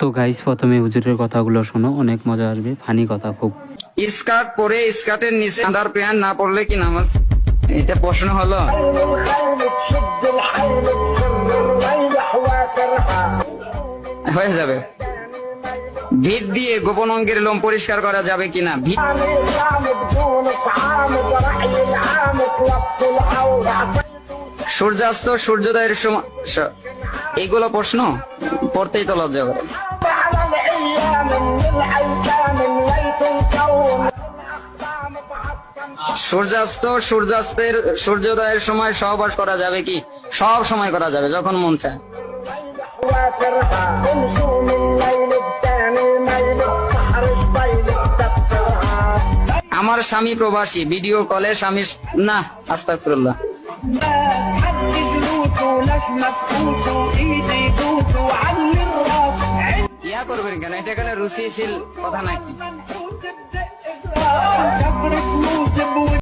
তো গাইস, প্রথমে হুজুরের কথাগুলো শোনো, অনেক মজা আসবে, ফানি কথা খুব। স্কার্ট পরে স্কার্টের নিচে আন্ডার প্যান্ট না পরলে কি নামাজ? এটা প্রশ্ন হলো? হয়ে যাবে। ভিট দিয়ে গোপন অঙ্গের লোম পরিষ্কার করা যাবে কিনা? সূর্যাস্ত সূর্যোদয়ের সময়, এইগুলো প্রশ্ন পড়তেই তো লজ্জা করে। সূর্যোদয়ের সময় সহবাস করা যাবে কি? সব সময় করা যাবে, যখন মন চায়। আমার স্বামী প্রবাসী, ভিডিও কলে স্বামী না, আস্তাগফিরুল্লাহ। ইয়া করবেন কেন? এটা কেন রুচিশীল কথা নাকি?